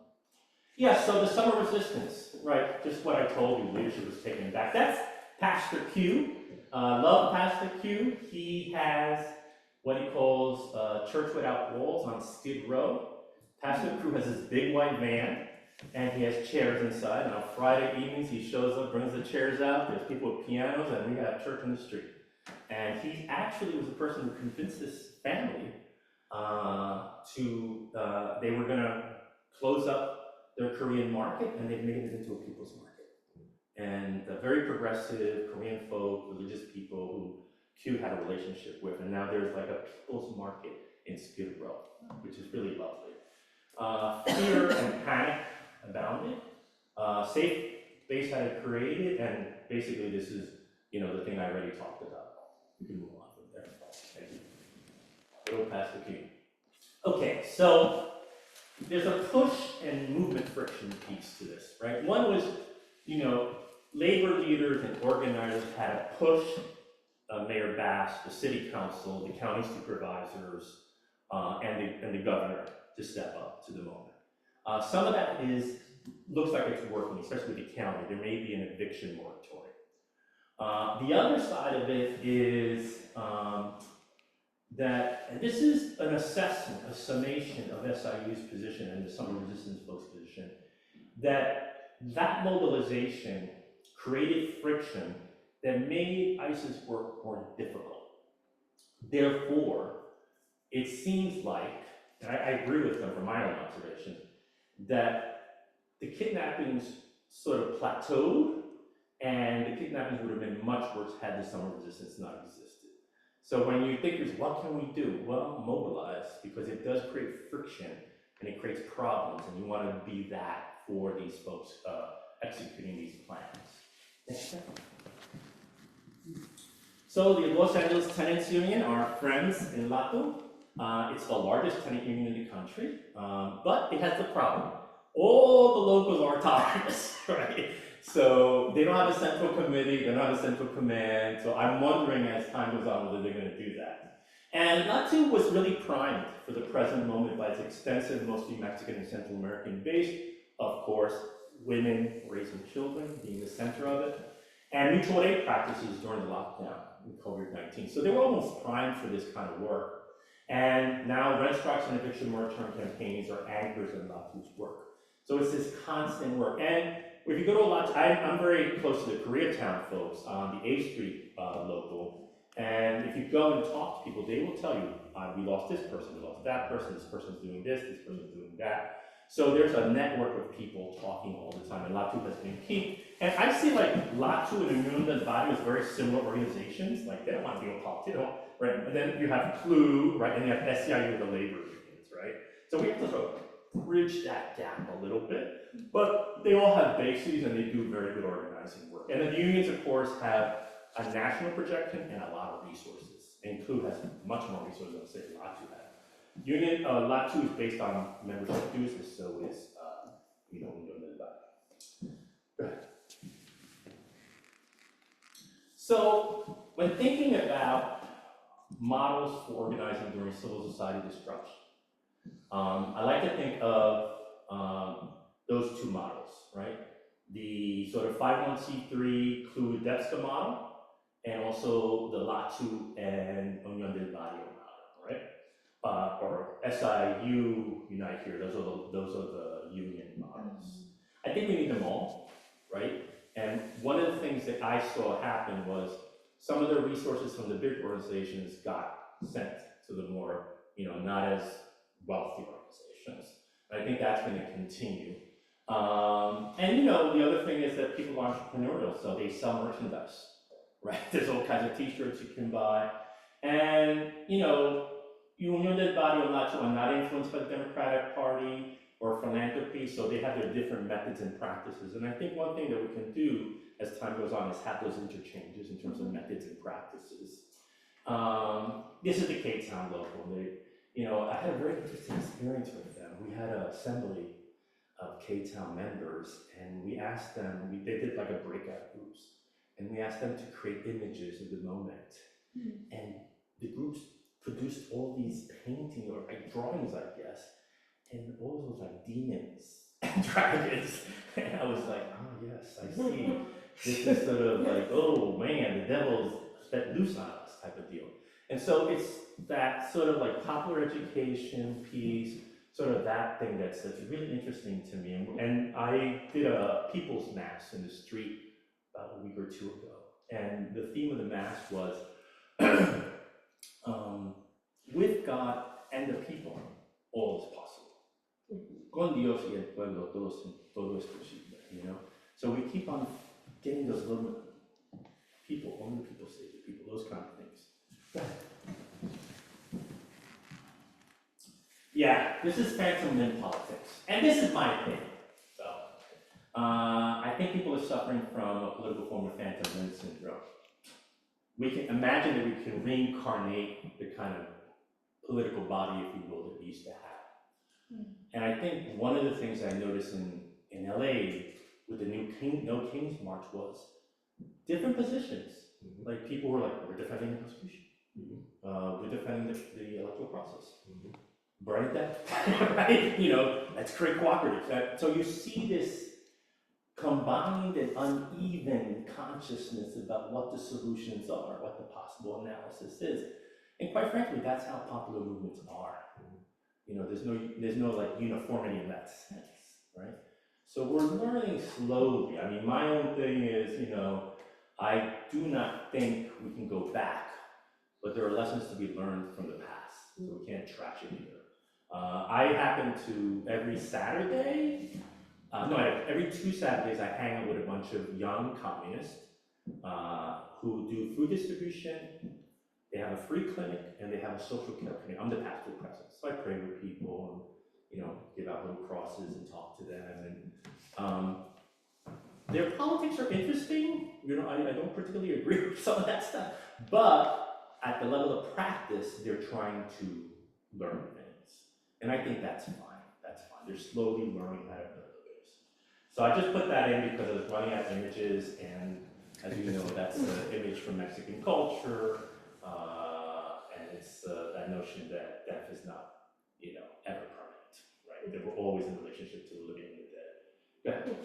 Yeah, so the summer resistance, right? Just what I told you, leadership was taken back. That's Pastor Q. Love Pastor Q. He has what he calls Church Without Walls on Skid Row. Pastor Q has this big white van, and he has chairs inside. And on Friday evenings, he shows up, brings the chairs out. There's people with pianos, and we have church in the street. And he actually was the person who convinced this family they were going to close up their Korean market, and they've made it into a people's market. And very progressive Korean folk, religious people who Q had a relationship with, and now there's like a people's market in Skid Row, which is really lovely. Fear and panic abounded. Safe Base had it created, and basically this is, the thing I already talked about. We can move on from there. Thank you. Go past the key. Okay, so there's a push and movement friction piece to this, right? One was, labor leaders and organizers had to push Mayor Bass, the city council, the county supervisors, and the governor to step up to the moment. Some of that looks like it's working, especially with the county. There may be an eviction moratorium. The other side of it is that, and this is an assessment, a summation of SIU's position and the summer resistance folks' position, that mobilization created friction that made ISIS work more difficult. Therefore, it seems like, and I agree with them from my own observation, that the kidnappings sort of plateaued, and the kidnappings would have been much worse had the summer resistance not existed. So when you think, what can we do? Well, mobilize, because it does create friction, and it creates problems, and you want to be that for these folks executing these plans. Next step. So the Los Angeles Tenants Union are friends in LATO. It's the largest tenant union in the country, but it has the problem. All the locals are autonomous, right? So they don't have a central committee, they don't have a central command, so I'm wondering as time goes on whether they're going to do that. And Latu was really primed for the present moment by its extensive, mostly Mexican and Central American base. Of course, women raising children being the center of it, and mutual aid practices during the lockdown in COVID-19. So they were almost primed for this kind of work. And now rent strikes and eviction moratorium campaigns are anchors in Latu's work. So it's this constant work. And if you go to a lot, I'm very close to the Koreatown folks on the A Street local. And if you go and talk to people, they will tell you, we lost this person, we lost that person, this person's doing this person's doing that. So there's a network of people talking all the time, and Latu has been key. And I see like Latu and Unión del Barrio as very similar organizations. Like they don't want to be a politician, right? And then you have CLU, right? And you have SCIU, the labor unions, right? So we have to sort of bridge that gap a little bit. But they all have bases and they do very good organizing work. And the unions, of course, have a national projection and a lot of resources. And CLU has much more resources than, say, Latu has. Latu is based on membership dues, and so is, Unión del Barrio. Go ahead. So, when thinking about models for organizing during civil society disruption, I like to think of those two models, right? The sort of 501c3 CLU Debska model, and also the Latu and Unión del Barrio model, right? Or SIU Unite Here, those are the union models. I think we need them all, right? And one of the things that I saw happen was some of the resources from the big organizations got sent to the more, not as wealthy organizations. And I think that's going to continue. And the other thing is that people are entrepreneurial, so they sell merchandise, right? There's all kinds of t-shirts you can buy. And, Unión del Barrio and Latu are not influenced by the Democratic Party or philanthropy, so they have their different methods and practices. And I think one thing that we can do as time goes on is have those interchanges in terms of methods and practices. This is the Cape Town local. I had a very interesting experience with them. We had an assembly of Cape Town members, and we asked them, they did like a breakout groups, and we asked them to create images of the moment. And the groups produced all these paintings or like drawings, I guess, and all those like demons and dragons. And I was like, oh yes, I see. This is sort of like, oh man, the devil's let loose on us type of deal. And so it's that sort of like popular education piece, sort of that thing that's really interesting to me. And I did a people's mass in the street about a week or two ago. And the theme of the mass was with God and the people, all is possible. Con Dios y el pueblo, todo es posible, So we keep on getting those little people, only people save the people, those kind of things. Yeah, this is phantom limb politics. And this is my opinion. So, I think people are suffering from a political form of phantom limb syndrome. We can imagine that we can reincarnate the kind of political body, if you will, that we used to have. And I think one of the things I noticed in LA with the No Kings March was different positions. Like people were like, we're defending the Constitution. We're defending the electoral process. Burn it down, right? Let's create cooperatives. So you see this combined and uneven consciousness about what the solutions are, what the possible analysis is. And quite frankly, that's how popular movements are. There's no like uniformity in that sense, right? So we're learning slowly. I mean, my own thing is, I do not think we can go back, but there are lessons to be learned from the past, so we can't trash it either. I happen to every Saturday, every 2 Saturdays, I hang out with a bunch of young communists who do food distribution. They have a free clinic and they have a social care clinic. I'm the pastoral presence, so I pray with people and give out little crosses and talk to them. And their politics are interesting. I don't particularly agree with some of that stuff, but at the level of practice, they're trying to learn things, and I think that's fine. That's fine. They're slowly learning how to build this. So I just put that in because I was running out of images, and as you know, that's an image from Mexican culture. And it's that notion that death is not, ever permanent, right? That we're always in relationship to the living and the dead. Go ahead.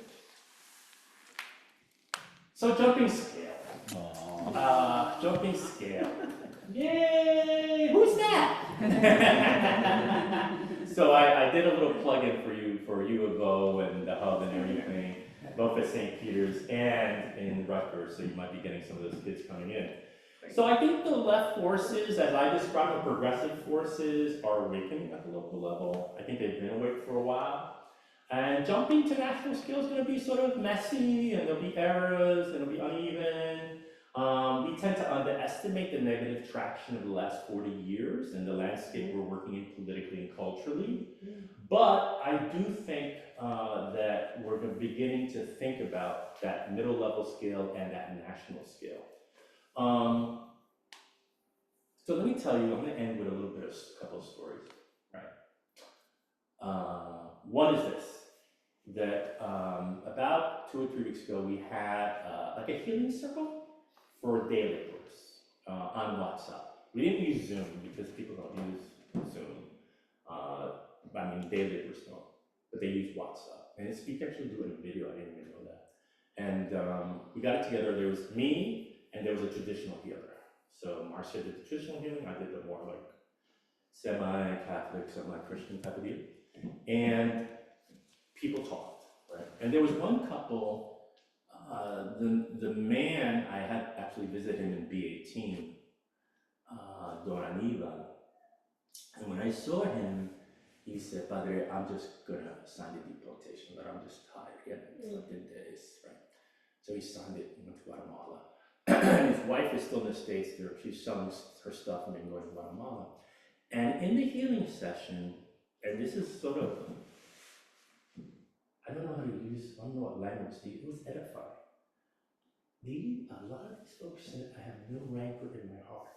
So jumping scale. Jumping scale. Yay! Who's that? So I did a little plug-in for U of O and the hub and everything, both at St. Peter's and in Rutgers, so you might be getting some of those kids coming in. So I think the left forces, as I describe them, progressive forces, are awakening at the local level. I think they've been awake for a while. And jumping to national scale is going to be sort of messy, and there'll be errors, and it'll be uneven. We tend to underestimate the negative traction of the last 40 years and the landscape we're working in politically and culturally. But I do think that we're beginning to think about that middle level scale and that national scale. So let me tell you, I'm going to end with a couple of stories, right? One is this, that about 2 or 3 weeks ago, we had like a healing circle for day laborers on WhatsApp. We didn't use Zoom because people don't use Zoom. Day laborers don't, but they use WhatsApp. And you can actually do it in video, I didn't even know that. And we got it together, there was me, and there was a traditional healer. So Marx did the traditional healing, I did the more like semi-Catholic, semi-Christian type of deal. And people talked, right? And there was one couple, the man, I had actually visited him in B18, Don Aníbal. And when I saw him, he said, Padre, I'm just gonna sign the deportation letter, I'm just tired, it's 11 days, right? So he signed it, he went to Guatemala. And his wife is still in the States, she's selling her stuff and then going to Guatemala. And in the healing session, and this is sort of, I don't know what language to use, it was edifying. A lot of these folks said, I have no rancor in my heart.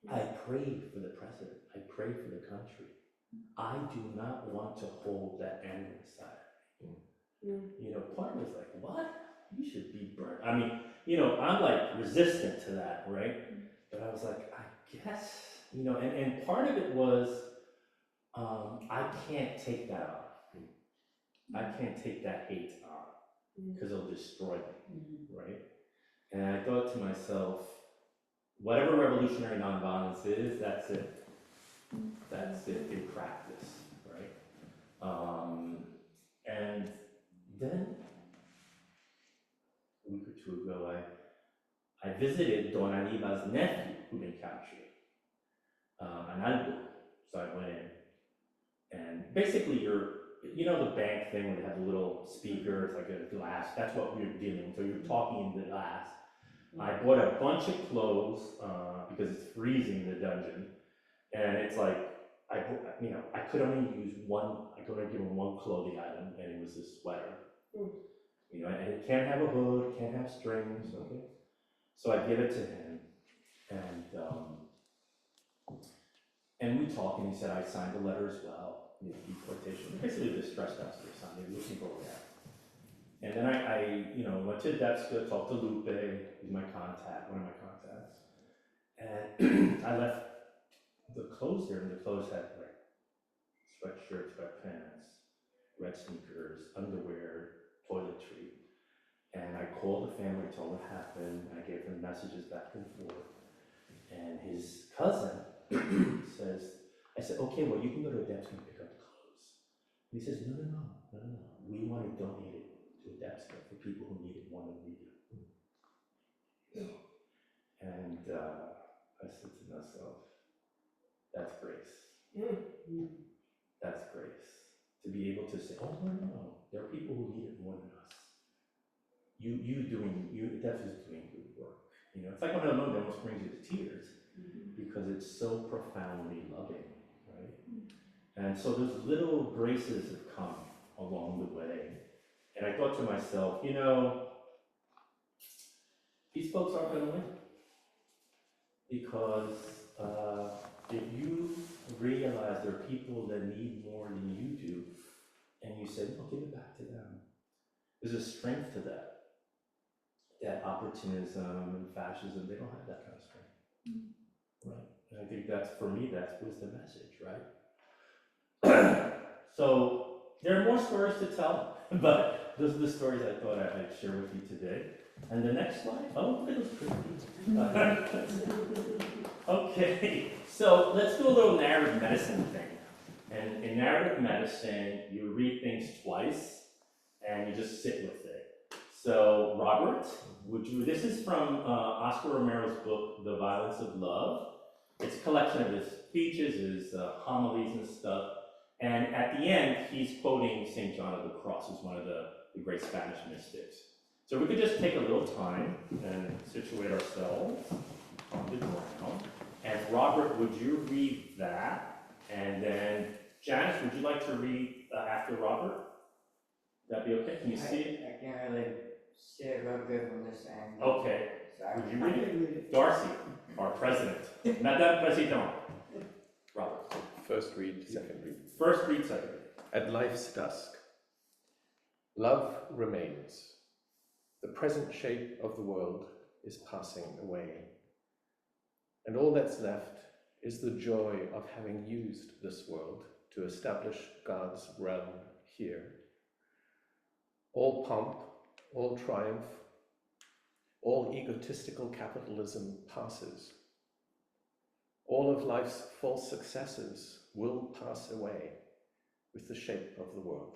I pray for the president, I pray for the country. I do not want to hold that anger inside. Part was like, what? You should be burnt. I mean, I'm like resistant to that, right? But I was like, I guess, and part of it was, I can't take that on. I can't take that hate on because it'll destroy me, right? And I thought to myself, whatever revolutionary nonviolence is, that's it. That's it in practice, right? And then a week or 2 ago, I visited Don Aníbal's nephew who'd been captured, Analdo. So I went in, and basically the bank thing where they have the little speaker, it's like a glass, that's what we were dealing with. So you're talking in the glass. I bought a bunch of clothes because it's freezing in the dungeon, and it's like, I could only use one, I could only give him one clothing item, and it was this sweater. And it can't have a hood, can't have strings, okay? So I give it to him, and we talked, and he said, I signed the letter as well, deportation. Basically, the stress test or something, looking for that. And then I went to Debska, talked to Lupe, he's my contact, one of my contacts. And I left the clothes there, and the clothes had like sweatshirts, sweatpants, red sneakers, underwear, toiletry. And I called the family, told what happened, and I gave them messages back and forth. And his cousin I said, okay, well, you can go to Debska and pick up the clothes. And he says, no, we want to donate it to Debska for people who need it more than we do. And I said to myself, that's grace. That's grace. To be able to say, oh, no, there are people who need it more than us. Debska is doing good work. It's like when I know that almost brings you to tears because it's so profoundly loving, right? And so those little graces have come along the way. And I thought to myself, these folks aren't going to win. Because if you realize there are people that need more than you do, and you say, no, give it back to them, there's a strength to that. That opportunism and fascism, they don't have that kind of strength. Right. And I think that's, for me, that was the message, right? So there are more stories to tell, but those are the stories I thought I'd share with you today. And the next slide, oh, look at those pretty. Okay, so let's do a little narrative medicine thing. And in narrative medicine, you read things twice and you just sit with it. So Robert, this is from Oscar Romero's book, The Violence of Love. It's a collection of his speeches, his homilies and stuff. And at the end, he's quoting St. John of the Cross, who's one of the great Spanish mystics. So we could just take a little time and situate ourselves on the ground. And Robert, would you read that? And then Janice, would you like to read after Robert? That'd be okay? Can you see it? I can't really see it real good from this angle. Okay. Sorry. Would you read it? Darcy, our president. Madame President. Robert. First read, second read. First read, second read. At life's dusk, love remains. The present shape of the world is passing away. And all that's left is the joy of having used this world to establish God's realm here. All pomp, all triumph, all egotistical capitalism passes. All of life's false successes will pass away with the shape of the world.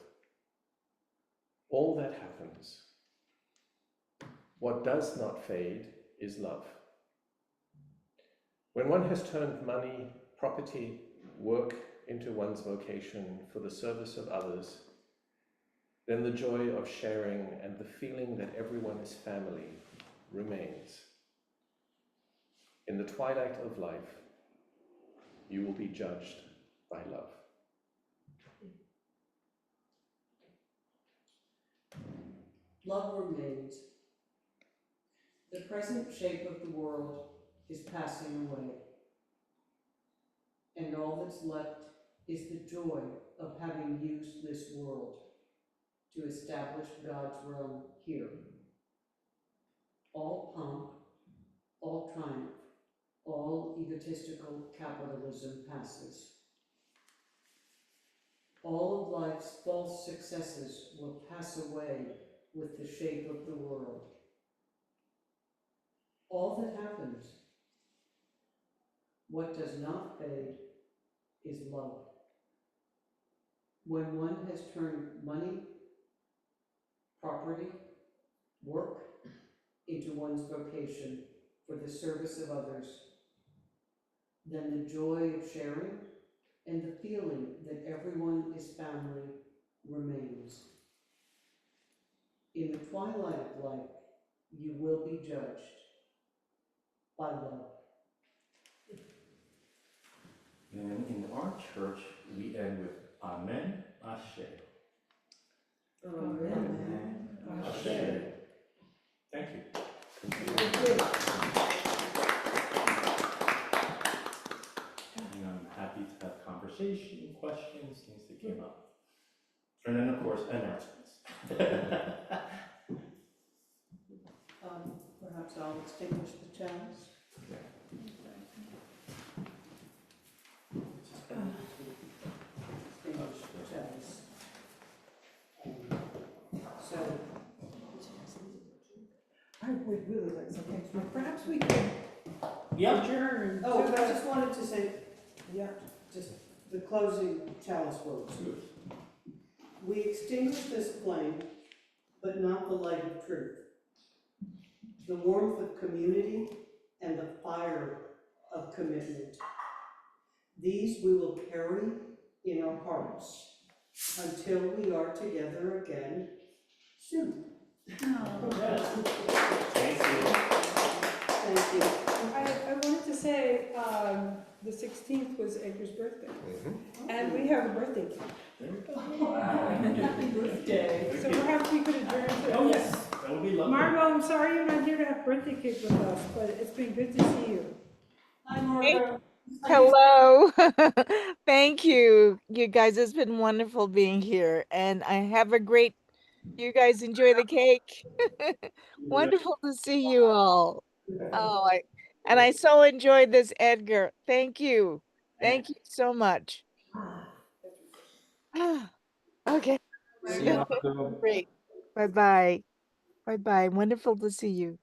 All that happens. What does not fade is love. When one has turned money, property, work into one's vocation for the service of others, then the joy of sharing and the feeling that everyone is family remains. In the twilight of life, you will be judged by love. Love remains. The present shape of the world is passing away, and all that's left is the joy of having used this world to establish God's realm here. All pomp, all triumph, all egotistical capitalism passes. All of life's false successes will pass away with the shape of the world. All that happens, what does not fade, is love. When one has turned money, property, work into one's vocation for the service of others, then the joy of sharing and the feeling that everyone is family remains. In the twilight of life, you will be judged by love. And in our church, we end with Amen, Ashe. Amen. Ashe. Thank you. And I'm happy to have conversation, questions, things that came up. And then, of course, announcements. Perhaps I'll extinguish the chalice. Extinguish the chalice. So, I would really like some things, but perhaps we could Yeah. adjourn. oh, to I the- just wanted to say, Yeah, just the closing chalice words. We extinguish this flame, but not the light of truth. The warmth of community and the fire of commitment. These we will carry in our hearts until we are together again soon. Thank you. Thank you. I wanted to say, the 16th was Edgar's birthday, and we have a birthday cake. Happy birthday. So perhaps we could adjourn to. Oh, yes, that would be lovely. Margot, I'm sorry you're not here to have birthday cake with us, but it's been good to see you. Hi, Margo. Hello. Thank you. You guys, it's been wonderful being here. And I have a great, you guys enjoy the cake. Wonderful to see you all. Oh, And I so enjoyed this, Edgar. Thank you. Thank you so much. Okay. See you after. Great. Bye-bye. Bye-bye. Wonderful to see you.